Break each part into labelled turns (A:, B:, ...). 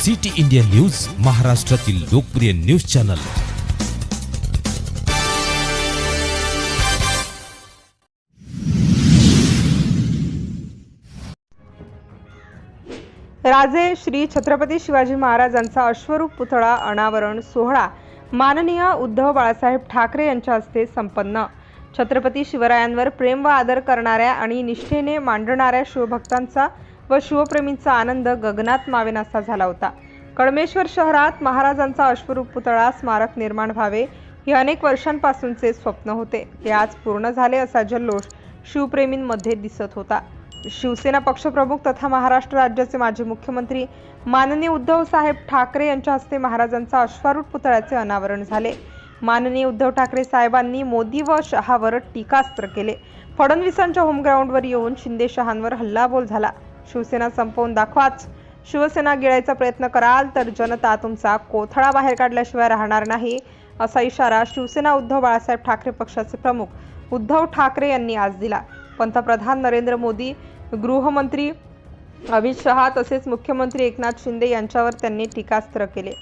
A: City India news, महाराष्ट्रातील लोकप्रिय news channel.
B: राजे श्री छत्रपती शिवाजी महाराजांचा अश्वरूप पुतळा अनावरण सोहळा माननीय उद्धव बाळासाहेब ठाकरे यांच्या हस्ते संपन्न। छत्रपती शिवरायांवर प्रेम व आदर करणाऱ्या आणि निष्ठेने मांडणाऱ्या शिवभक्तांचा व शिवप्रेमींचा आनंद गगनात मावेनासा झाला होता। कळमेश्वर शहरात महाराजांचा अश्वरूप पुतळा स्मारक निर्माण व्हावे हे अनेक वर्षांपासूनचे स्वप्न होते, ते आज पूर्ण झाले असा जल्लोष शिवप्रेमींमध्ये दिसत होता। शिवसेना पक्षप्रमुख तथा महाराष्ट्र राज्याचे माजी मुख्यमंत्री माननीय उद्धव साहेब ठाकरे यांच्या हस्ते महाराजांचा अश्वारूढ पुतळ्याचे अनावरण झाले। माननीय उद्धव ठाकरे साहेबांनी मोदी व शहावर टीकास्त्र केले। फडणवीसांच्या होमग्राऊंडवर येऊन शिंदे शहांवर हल्लाबोल झाला। शिवसेना संपवून दाखवाच, शिवसेना गिळायचा प्रयत्न कराल तर जनता तुमचा कोथळा बाहेर काढल्याशिवाय राहणार नाही, असा इशारा शिवसेना उद्धव बाळासाहेब ठाकरे पक्षाचे प्रमुख उद्धव ठाकरे यांनी आज दिला। पंतप्रधान नरेंद्र मोदी, गृहमंत्री अमित शहा तसेच मुख्यमंत्री एकनाथ शिंदे यांच्यावर त्यांनी टीकास्त्र केले।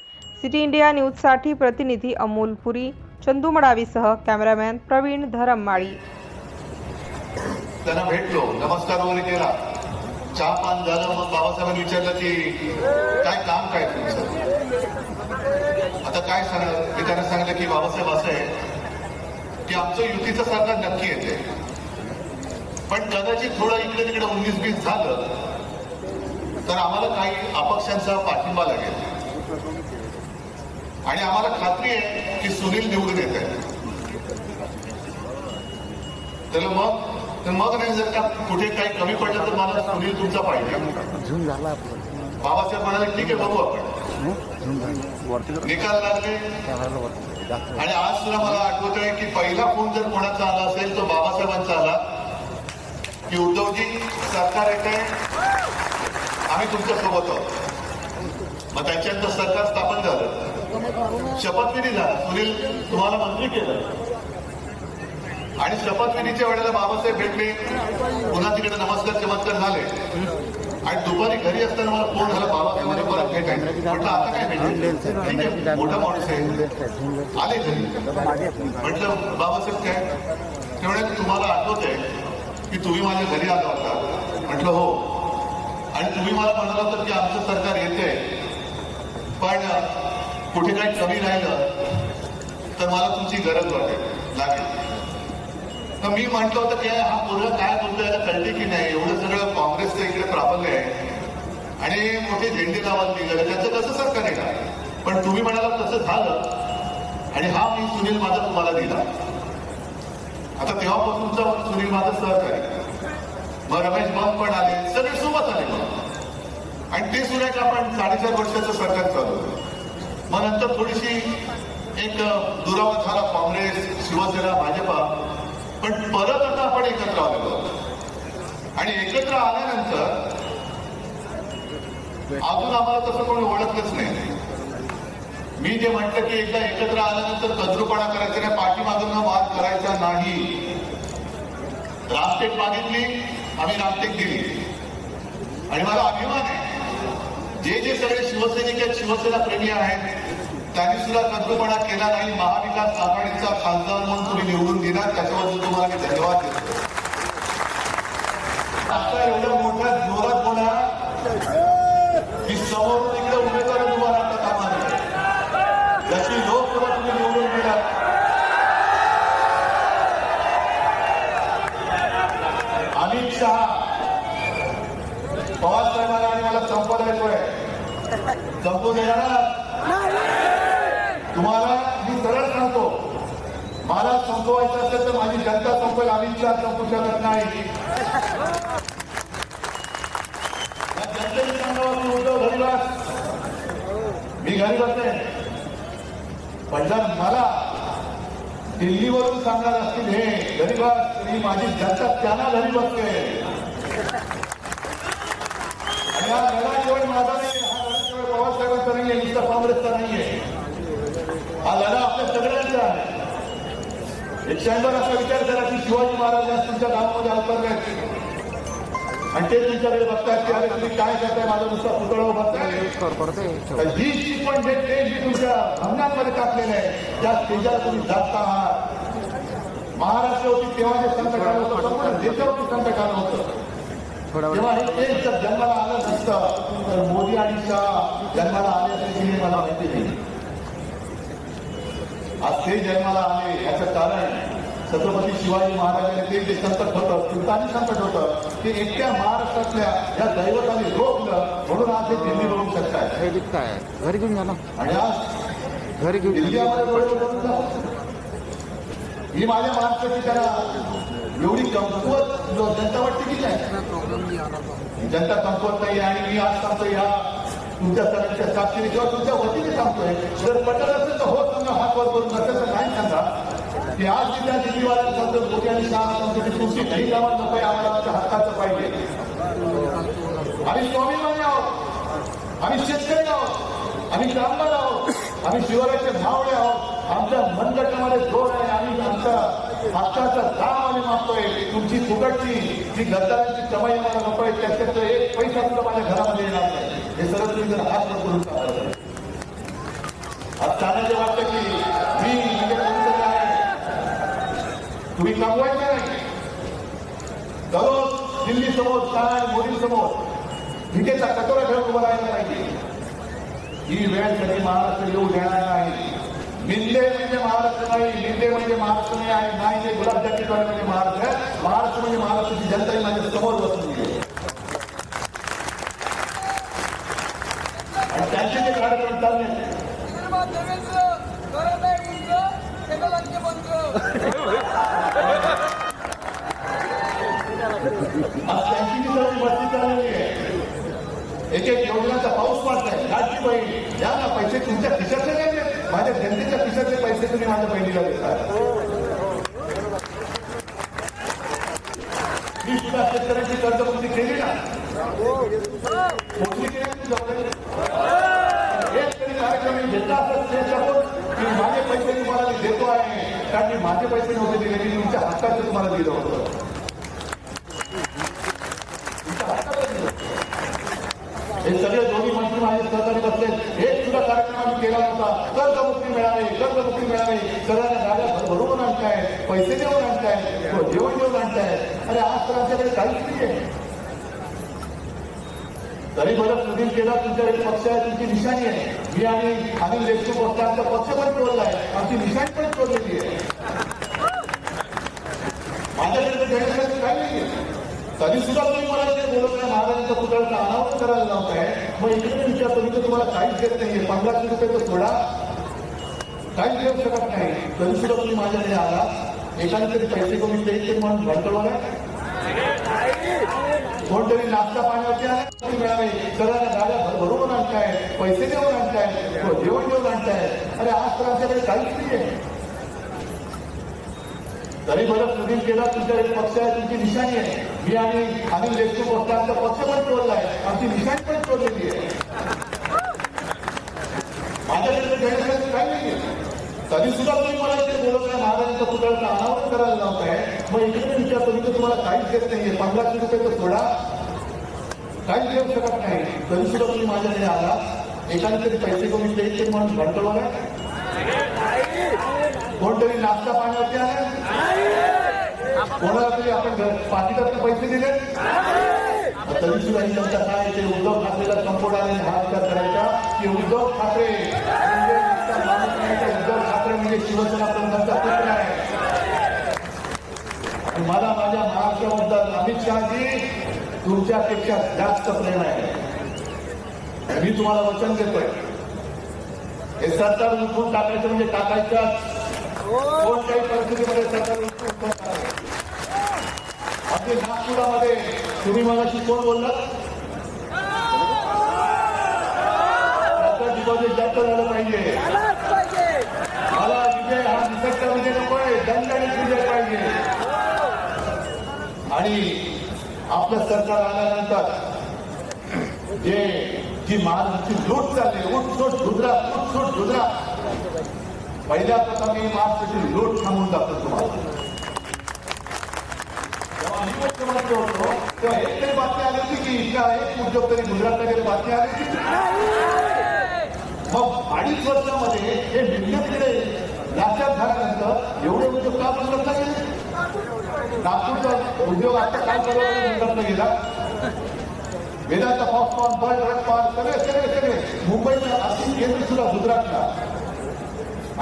B: सिटी इंडिया न्यूजसाठी प्रतिनिधी अमोल पुरी, चंदू मडावीसह कॅमेरामॅन प्रवीण धरममाळी।
C: त्यांना भेटलो, नमस्कार वगैरे केला, चहा पान झालं। मग बाबासाहेबांनी विचारलं की काय काम काय तुमचं, आता काय सांगणार। मी त्यांना सांगितलं की बाबासाहेब असं आहे की आमचं युतीचं सरकार नक्की येते, पण कदाचित थोडं इकडे तिकडे 19-20 झालं तर आम्हाला काही अपक्षांचा पाठिंबा लागेल आणि आम्हाला खात्री आहे की सुनील निवडून येत आहे। तर मग नाही, जर का कुठे काही कमी पडलं तर मला सुनील तुमचा पाहिजे। बाबासाहेब म्हणाले ठीक आहे, बघू आपण। निकाल लागले आणि आज सुद्धा मला आठवत आहे की पहिला फोन जर कोणाचा आला असेल तो बाबासाहेबांचा आला की उद्धवजी सरकार येते, आम्ही तुमच्या सोबत आहोत। मग त्यांच्यानंतर सरकार स्थापन झालं, शपथविधी झाला, सुनील तुम्हाला मंत्री केलं आणि शपथविधीच्या वेळेला बाबासाहेब भेटले, पुन्हा तिकडे नमस्कार चमत्कार झाले आणि दुपारी घरी असताना मला फोन झाला, बाबासाहेबांनी परत भेटायचं। म्हटलं आता काय भेटायचं, ठीक आहे मोठा माणूस आहे, आले घरी। म्हटलं बाबासाहेब काय, तेवढ्यात तुम्हाला आठवत आहे की तुम्ही माझ्या घरी आला होता। म्हटलं हो, आणि तुम्ही मला म्हणाला होता की आमचं सरकार येते, पण कुठे काही कमी राहिलं तर मला तुमची गरज लागेल। तर मी म्हटलं होतं की हा पोरगा काय बोलतो, याला कळते की नाही, एवढं सगळं काँग्रेसचं इकडे प्राबल्य आहे आणि मोठे झेंडे लावायला निघाले, त्याचं कसं सरकार येणार। पण तुम्ही म्हणाला तसं झालं आणि हा मी सुनील माझा तुम्हाला दिला। आता तेव्हापासूनचा सुनील माझा सहकारी, मग रमेश बाब पण आले, सगळे सोबत आले मग, आणि ते सुद्धा एक आपण 4.5 वर्षाचं सरकार चालवलं। मग नंतर थोडीशी एक दुरावा झाला, काँग्रेस, शिवसेना, भाजपा, पण परत आता आपण एकत्र आलेलो आणि एकत्र आल्यानंतर अजून आम्हाला तसं कोणी ओळखलंच नाही। मी जे म्हटलं की एकदा एकत्र आल्यानंतर कद्रूपणा करायचा नाही, पाठीमागून वाद करायचा नाही। रामटेक मागितली, आम्ही रामटेक दिली आणि मला अभिमान आहे जे सगळे शिवसैनिक आहेत, शिवसेना प्रेमी आहेत, त्यांनी सुद्धा कद्रूपणा केला नाही। महाविकास आघाडीचा खासदार म्हणून तुम्ही निवडून दिला, त्याच्याबद्दल तुम्हाला मी धन्यवाद देतो। आता एवढं मोठ्या जोरात बोला की समोरून इकडे उमेदवार तुम्हाला आता कामा नाही, जशी लोकसभा तुम्ही निवडून दिला। अमित शहा पवार साहेबांना आणि मला संपवायचोय, संपू देणार तुम्हाला। मी सरळ सांगतो, मला संपवायचं असेल तर माझी जनता संपवेल, अमित शहा संपू शकत नाही। जनतेने सांगावं उद्धव घरी बस, मी घरी बसते, पण जर मला दिल्लीवरून सांगणार असतील हे घरी बस, मी माझी जनता त्यांना घरी बसते। आणि हा लढा केवळ माझा नाही, हा लढा केवळ पवारसाहेबांचा नाहीये, नुसता काँग्रेसचा नाहीये, हा लढा आपल्या सगळ्यांचा आहे। 180 असा विचार करा की शिवाजी महाराज आज तुमच्या गावामध्ये अवतरले आणि ते तुमच्याकडे बघतायत की अरे तुम्ही काय करताय, माझा नुसता पुतळा उभा तर जी शिकवण जे तेज मी तुमच्या अंगामध्ये टाकलेलं आहे त्या तेजाला तुम्ही जास्त आहात. महाराष्ट्रावरती तेव्हा जे संकट आलं होतं संपूर्ण देशावरती संकट आलं होतं. तेव्हा हे तेज जर जन्माला आलं नसतं तर मोदी आणि शाह जन्माला आले असते की मला माहिती नाही. आज ते जन्माला आले याचं कारण छत्रपती शिवाजी महाराजांनी ते जे संकट होतं सुलतानी संकट होतं ते एकट्या महाराष्ट्रातल्या या दैवताने रोखलं म्हणून आज हे दिल्ली रोवू शकतात.
D: हे विकताय घरी घेऊन जा ना,
C: आणि आज
D: घरी घेऊन
C: दिल्लीमध्ये डोळे उघडून जा. ही माझ्या महाराष्ट्राची त्याला एवढी कमकुवत जनता वाटते की नाही. जनता कमकुवत नाही. आणि मी आज सांगतो या तुमच्या सगळ्यांच्या साक्षीने किंवा तुमच्या वतीने सांगतोय जर पटत असेल तर हो सांगा, हात वर करून नसेल तर नाही सांगा की आज मी त्या दिल्लीवाल्याला सांगतो मोदी आणि शाह सांगतो की तुमची काही गावात नको आहे, आम्हाला आमच्या हक्काचं पाहिजे. आम्ही स्वाभिमानी आहोत, आम्ही शेतकरी आहोत, आम्ही कामगार आहोत, आम्ही शिवरायाचे भावडे आहोत. आमच्या मनगटामध्ये जोर आहे. आम्ही आमच्या हक्काचं काम आम्ही मागतोय. तुमची फुकटची जी गद्दारांची कमाई मला नको आहे, त्याच्यात एक पैसा सुद्धा माझ्या घरामध्ये येणार नाही. हे सगळं तुम्ही जर हात करून सांगायचं. आज सांगायचं वाटतं की मी म्हणजे कोणीतरी आहे, तुम्ही कमवायचं नाही. दररोज दिल्ली समोर शाह मोदी समोर भिकेचा कटोरा घेऊन उभं राहायला पाहिजे. ही वेळ कधी महाराष्ट्र येऊ देणार नाही. मिंदे म्हणजे महाराष्ट्र नाही, मिंदे म्हणजे महाराष्ट्र नाही आणि नाही ते गुलाब जाकीटवाले म्हणजे महाराष्ट्र आहे. महाराष्ट्र म्हणजे महाराष्ट्राची जनता माझ्या समोर बसून गेली आणि त्यांचे जे कार्यक्रम चालले आज त्यांची जी सगळी भरती चाललेली आहे. एक एक योजनांचा पाऊस पडलाय. लाडकी बहीण द्या ना, पैसे तुमच्या खिशातले नाही, माझ्या जनतेच्या खिशातले पैसे तुम्ही माझ्या बहिणीला देतात. मी सुद्धा शेतकऱ्यांची कर्जमुक्ती केली ना, मोठी केली तुमच्याकडे. एक तरी कार्यक्रम मी घेतला असं की माझे पैसे तुम्हाला मी देतो आहे, कारण मी माझे पैसे नव्हते दिले, मी तुमच्या हक्काचं तुम्हाला दिलं होतं. हे सगळे दोन्ही मंत्री माझे सहकारी बसले. एक सुद्धा कार्यक्रम आम्ही केला नव्हता. कर्जमुक्ती मिळावी, कर्जमुक्ती मिळावी, सगळ्यांना गाड्या भरभरून आणताय, पैसे देऊन आणताय, जेवण देऊन आणताय. अरे आज तर आमच्याकडे काहीच नाही आहे. तरी बरं सुधीर केला तुमच्याकडे पक्ष आहे, तुमची निशाणी आहे. मी आणि अनिल देशमुख होता, आमचा पक्ष पण चोरला आहे, आमची निशाणी पण चोरलेली आहे. माझ्याकडे देण्यासाठी काही नाही आहे. तरी सुद्धा तुम्ही मला जे बोलत नाही महाराजांच्या पुतळ्याचा अनावरण करायला लावताय. मग इकडे विचारतो मी तर तुम्हाला काहीच देत नाहीये. 1500 रुपये तर थोडा काहीच देऊ शकत नाही. तरी सुद्धा तुम्ही माझ्याकडे आला. एकाने तरी पैसे कमी द्यायचे म्हणून भरकळवलं. कोणतरी नाश्ता पाण्यावरती आहे मिळावे, सगळ्यांना गाड्या भरभरून आणताय, पैसे देऊन आणताय, जेवण देऊन आणताय. अरे आज तर आमच्याकडे काहीच नाही आहे. तरी बरं सुधीर केला तुमच्याकडे पक्ष आहे, तुमची निशाणी आहे. मी आणि अनिल देशमुख होता, आमचा पक्ष पण चोरला आहे, आमची निशाणी पण चोरलेली आहे. माझ्याकडे देण्यासाठी काही नाही आहे. तरी सुद्धा तुम्ही मला जे बोलत नाही महाराजांच्या पुतळ्याचा अनावरण करायला लावताय. मग इकडे विचारतो मी तर तुम्हाला काहीच देत नाहीये. 1500 रुपये तर थोडा काहीच देऊ शकत नाही. तरी सुद्धा तुम्ही माझ्याकडे आला. एकाने तरी पैसे कमी द्यायचे म्हणून भरकळवलं. कोणतरी नाश्ता पाण्यावरती आहे, कोणाला तरी आपण पाकिटातले पैसे दिले. तरी सुद्धा ही जनता काय ते उद्धव ठाकरेला संपवणारे हा विचार करायचा की उद्धव ठाकरे उद्धव ठाकरे म्हणजे शिवसेना प्रमुखांचा पुत्र आहे. आणि मला माझ्या महाराष्ट्राबद्दल अमित शहाजी तुमच्यापेक्षा जास्त प्रेम आहे. मी तुम्हाला वचन देतोय, हे सरकार उठवून टाकायचं म्हणजे टाकायचं. कोणत्याही परिस्थितीमध्ये सरकार उठवून टाकायचं. आपल्या नागपुरामध्ये तुम्ही मगाशी कोण बोललात? डिपॉझिट जास्त झालं पाहिजे. मला विजय हा निसटता विजय नको आहे, दणदणीत विजय पाहिजे. आणि आपलं सरकार आल्यानंतर जी महाराष्ट्राची लूट चालली, उठसूट गुजरात, उठसूट गुजरात, पहिल्या प्रथम ही महाराष्ट्राची लूट थांबून जातो. तुम्हाला जेव्हा आम्ही मुख्यमंत्री होतो तेव्हा एक तरी बातमी आली होती की इथला एक उद्योग तरी गुजरातला गेले बातमी आली होती. 2.5 वर्षामध्ये हे मिळण्याकडे राज्यात झाल्यानंतर एवढे उद्योग का बंद करता गेले? नागपूरचा उद्योग आता काय बंद गेला? वेदांता फॉक्सकॉन, बर्ड, सगळे मुंबईच्या आर्थिक केंद्र सुद्धा गुजरातला.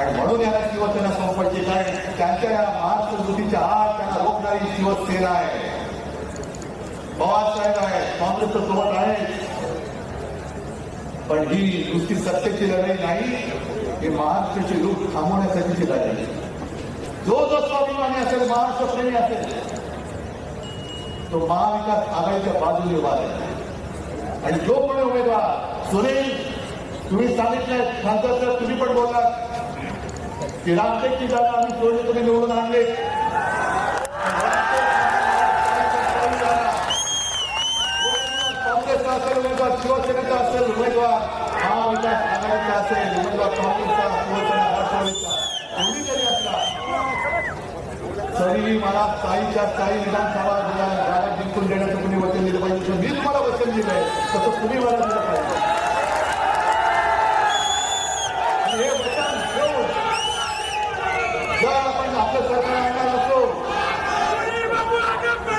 C: आणि म्हणून याला शिवसेना संपायची काय? त्यांच्या या महाराष्ट्र युतीच्या आत त्यांना रोखणारी शिवसेना आहे, पवार साहेब आहे, काँग्रेसच्या सोबत आहे. पण ही नुसती सत्तेची लढाई नाही, हे महाराष्ट्राची लूट थांबवण्यासाठीची लढाई. जो स्वाभिमानी असेल, महाराष्ट्र प्रेमी असेल, तो महाविकास आघाडीच्या बाजूने उभा आहे. आणि जो कोणी उमेदवार, सुनील तुम्ही सांगितलं, खासदार साहेब तुम्ही पण बोललात की रामटेकची जागा आम्ही सोडली, तुम्ही निवडून आणले. काँग्रेसचा असेल उमेदवार, शिवसेनेचा असेल उमेदवार, महाविकास आघाडीचा असेल उमेदवार, काँग्रेसचा, शिवसेना, राष्ट्रवादीचा, कोणी जरी असला तरीही मला स्थायीच्या स्थायी विधानसभा जागा जिंकून देण्याचं तुम्ही वचन दिलं पाहिजे. मी तुम्हाला वचन दिलंय तसं तुम्ही मला दिलं पाहिजे. हे वचन घेऊन जर आपण आपलं सरकार आणणार असतो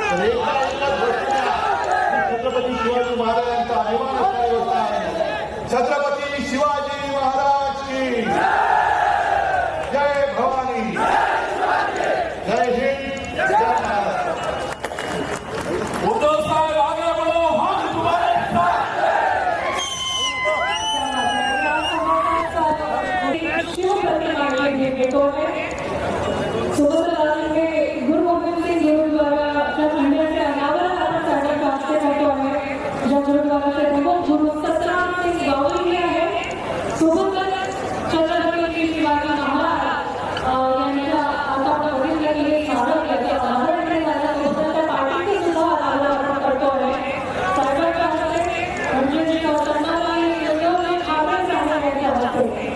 C: तर एकच गोष्टीला छत्रपती शिवाजी महाराजांचा अभिमान असणारी गोष्ट आहे. छत्रपती शिवाजी महाराज की जय भवानी, जय हिंद, जय महाराष्ट्र.
D: उद्धव साहेब आगे बढ़ो, हम तुम्हारे साथ हैं.
E: शिव प्रतिमा के बेटों में सुभद्रा के गुरु गोविंद सिंह गुरुद्वाराच्या मंदिराचे अनावरण आपण साडेपाच वाजता करतो आहे. ज्या गुरुद्वाराचे प्रमुख गुरु सतराम सिंग गौरी आहे, सोबतच छत्रपती शिवाजी महाराज यांच्या आता आपण बघितलं की हे स्मारक याचं अनावरण झाल्यासोबत त्या पाठीचे सुद्धा अनावरण आपण करतो आहे. साडेपाच वाजता म्हणजे त्यांना खावे जाणार याच्या हस्ते.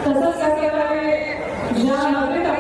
E: तसंच त्या प्रकारे ज्या नवीन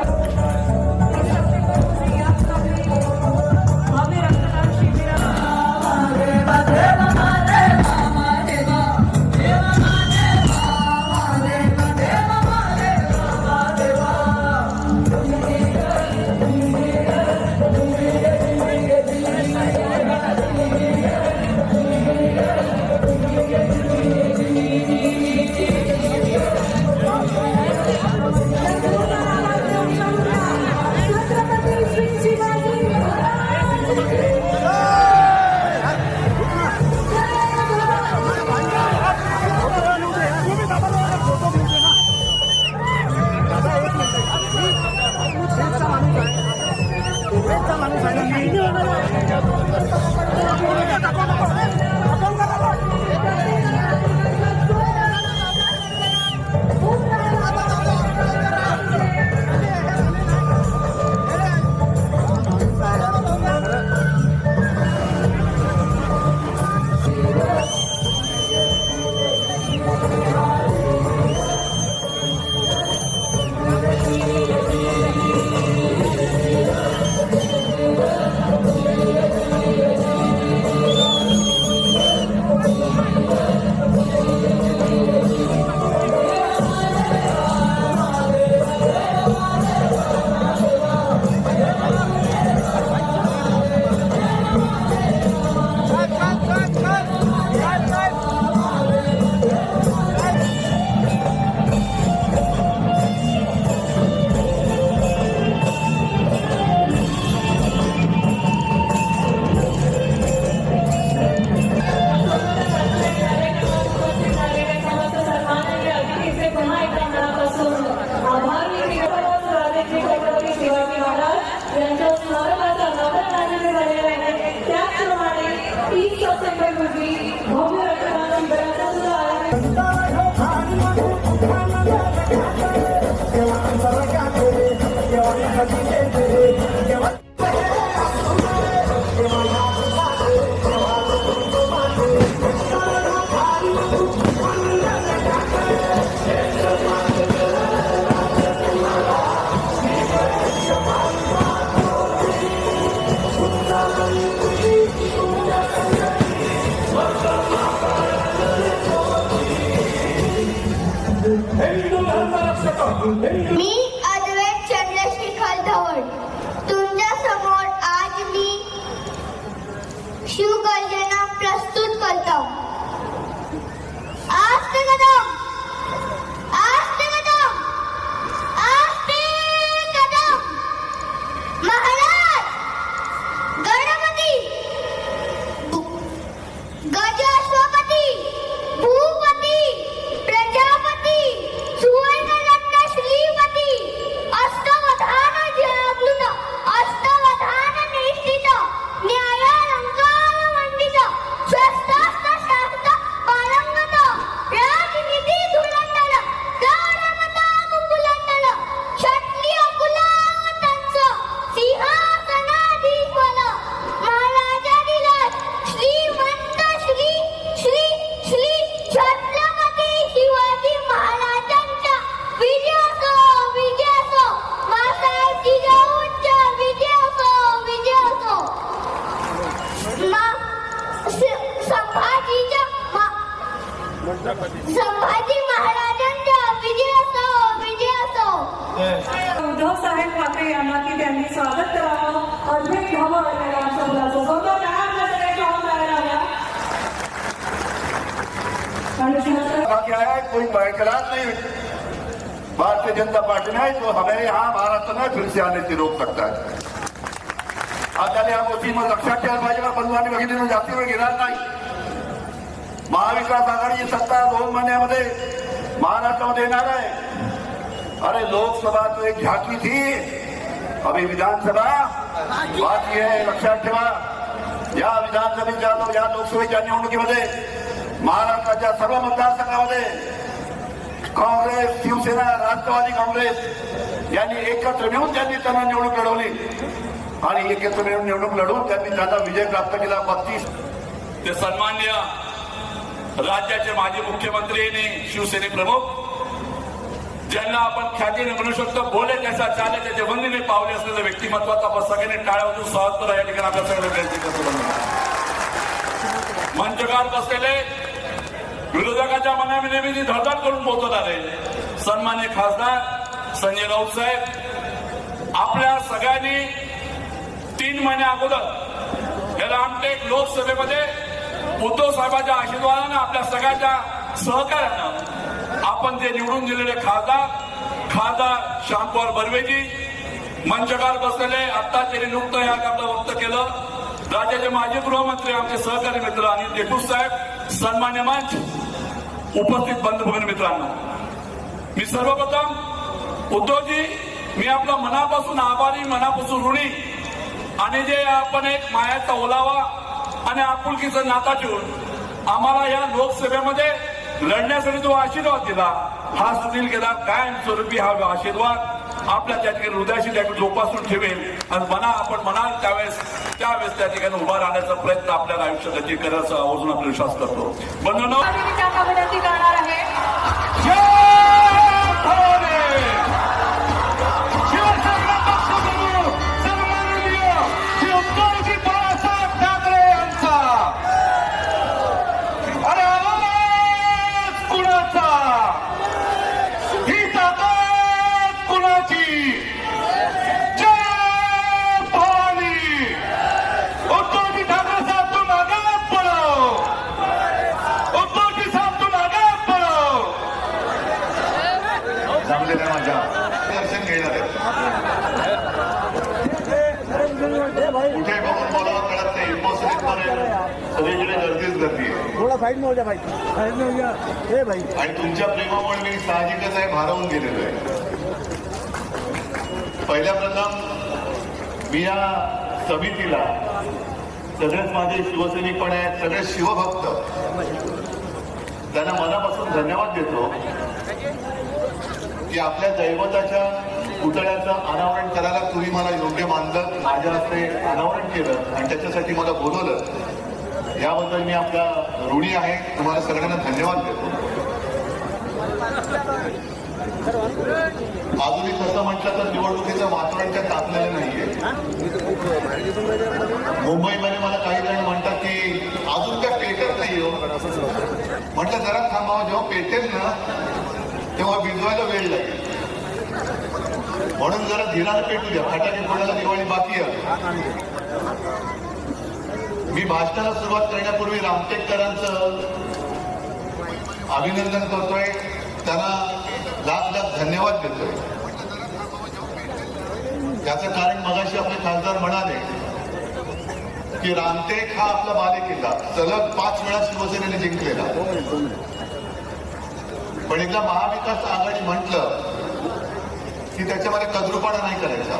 F: Thank you. मी अद्वैत चंद्रशेखर धवड तुमच्या समोर आज मी शिवगर्जना प्रस्तुत करतो. आस्ते कदम, आस्ते कदम, आस्ते कदम. महाराज, गणपती, गजाश्वपती, भूपती, प्रजापती, सुवर्णरत्न श्रीपती, अष्टवधान जागृत, अष्टवधान निष्ठित, न्यायालंकार मंडित, शस्त्रास्त्र शास्त्र पारंगत, राजनीती धुरंधर, दानवता मुकुलंदर, क्षत्रिय कुलावतंस, सिंहासनाधीश्वर, महाराजाधिराज, श्रीमंत श्री श्री श्री छत्रपती शिवाजी महाराजांच्या विजयासो विजयासो, मासाहेब जिजाऊंच्या विजयासो विजयासो, संभाजी महाराजांच्या विजयासो विजयासो.
E: उद्धव साहेब ठाकरे यांना की त्यांनी स्वागत करावं. अद्वैत घावळ यांना आमच्या मुलाचं जोरदार टाळ्या सगळ्यांच्या होऊन जायला हव्या. आणि शहर
C: क्या है, कोई बरकरार नहीं. भारतीय जनता पार्टी ने जो हमें यहाँ महाराष्ट्र में फिर से आने से रोक सकता है. आता या गोष्टी मग लक्षात ठेवायला पाहिजे. बंधुवानी बघितली जातीवर घेणार नाही. महाविकास आघाडीची सत्ता 2 महिन्यामध्ये महाराष्ट्रामध्ये येणार आहे. अरे लोकसभा तो एक झाकी थी, अभी विधानसभा बाकी है. लक्षात ठेवा. या विधानसभेच्या या लोकसभेच्या निवडणुकीमध्ये महाराष्ट्राच्या सर्व मतदारसंघामध्ये काँग्रेस, शिवसेना, राष्ट्रवादी काँग्रेस यांनी एकत्र मिळून त्यांना निवडणूक लढवली आणि एकत्र मिळून निवडणूक लढवून त्यांनी त्यांना विजय प्राप्त केला. 32
D: ते सन्माननीय राज्याचे माजी मुख्यमंत्री आणि शिवसेने प्रमुख, ज्यांना आपण ख्यातीने म्हणू शकतो बोले त्याचा चाले त्याचे वंदीने पावले असलेलं व्यक्तिमत्वाचा आपण सगळ्यांनी टाळ्या वाजून स्वागत करा. या ठिकाणी आपल्या सगळ्यांना विनंती करतो. मंचकार बसलेले विरोधकाच्या मनामध्ये नेहमी धडधड करून पोहोचवणारे सन्मान्य खासदार संजय राऊत साहेब, आपल्या सगळ्यांनी 3 महिन्या अगोदर या रामटेक लोकसभेमध्ये उद्धव साहेबांच्या आशीर्वादानं आपल्या सगळ्यांच्या सहकार्यानं आपण ते निवडून दिलेले खासदार श्यामकुमार बर्वेजी, मंचकार बसलेले आता त्यांनी नुकतं या आपलं वक्त केलं राज्याचे माजी गृहमंत्री आमचे सहकारी मित्र अनिल देशमुख साहेब, सन्मान्य मंच, उपस्थित बंधू भगिनी मित्रांनो, मी सर्वप्रथम उद्धवजी मी आपलं मनापासून आभारी, मनापासून ऋणी आणि जे आपण एक मायाचा ओलावा आणि आपुलकीचा नाता ठेवून आम्हाला या लोकसभेमध्ये लढण्यासाठी जो आशीर्वाद दिला, हा सुनील केदार कायमस्वरूपी हा आशीर्वाद आपल्या त्या ठिकाणी हृदयाशी त्या जोपासून ठेवेल आणि आपण म्हणाल त्यावेळेस त्या ठिकाणी उभा राहण्याचा प्रयत्न आपल्याला आयुष्यात नक्की करायचा आवर्जून आपण विश्वास करतो. बंधूंनो,
E: विनंती करणार आहे.
C: दर्शन घेणार आहे. कुठे बघून बोलावं कळत नाही. सगळीकडे गर्दीच गर्दी आहे.
G: थोडा साईड में हो जा भाई, साईड में हो जा. हे भाई,
C: आणि तुमच्या प्रेमामुळे मी साहजिकच आहे भारावून गेलेलो आहे. पहिल्या प्रथम मी या समितीला सगळेच माझे शिवसैनिक पण आहेत, सगळे शिवभक्त, त्यांना मनापासून धन्यवाद देतो की आपल्या दैवताच्या पुतळ्याचं अनावरण करायला तुम्ही मला योग्य मानलं, माझ्या हस्ते अनावरण केलं आणि त्याच्यासाठी मला बोलवलं. याबद्दल मी आपला ऋणी आहे. तुम्हाला सगळ्यांना धन्यवाद देतो. अजूनही तसं म्हटलं तर निवडणुकीचं वातावरण काय तापलेलं नाहीये. मुंबईमध्ये मला काही जण म्हणतात की अजून काय पेटत नाही हो. म्हटलं जरा थांबावं, जेव्हा पेटेल ना तेव्हा भिजवायला वेळ लागेल. म्हणून जरा धीराने पेटू द्या. फटाके फोडायला दिवाळी बाकी आहे. मी भाषणाला सुरुवात करण्यापूर्वी रामटेककरांचं अभिनंदन करतोय, त्यांना लाख लाख धन्यवाद देतोय. याचं कारण मगाशी आपले खासदार म्हणाले की रामटेक हा आपला बालेकिल्ला सलग 5 वेळा शिवसेनेने जिंकलेला. पण एकदा महाविकास आघाडी म्हटलं की त्याच्यामध्ये कद्रूपणा नाही करायचा.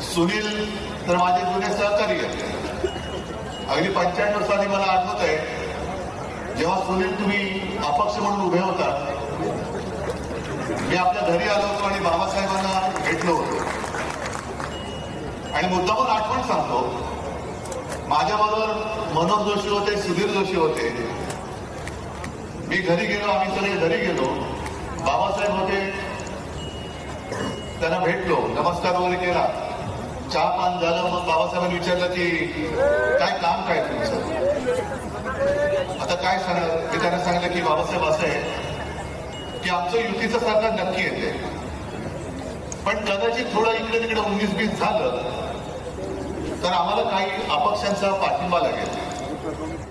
C: सुनील तर माझे जुने सहकारी आहेत. अगदी 95 साली मला आठवत आहे, जेव्हा सुनील तुम्ही अपक्ष म्हणून उभे होता, मी आपल्या घरी आलो होतो आणि बाबासाहेबांना भेटलो होतो. आणि मुद्दामून आठवण सांगतो, माझ्याबरोबर मनोज जोशी होते, सुधीर जोशी होते. मी घरी गेलो, आम्ही सगळे घरी गेलो. बाबासाहेब होते, त्यांना भेटलो, नमस्कार वगैरे केला, चहा पान झालं. मग बाबासाहेबांनी विचारलं की काय काम काय तुमचं, आता काय सांगणार. मी त्यांना सांगितलं की बाबासाहेब असं आहे की आमचं युतीचं सरकार नक्की येते, पण कदाचित थोडं इकडे तिकडे 19-20 झालं तर आम्हाला काही अपक्षांचा पाठिंबा लागेल.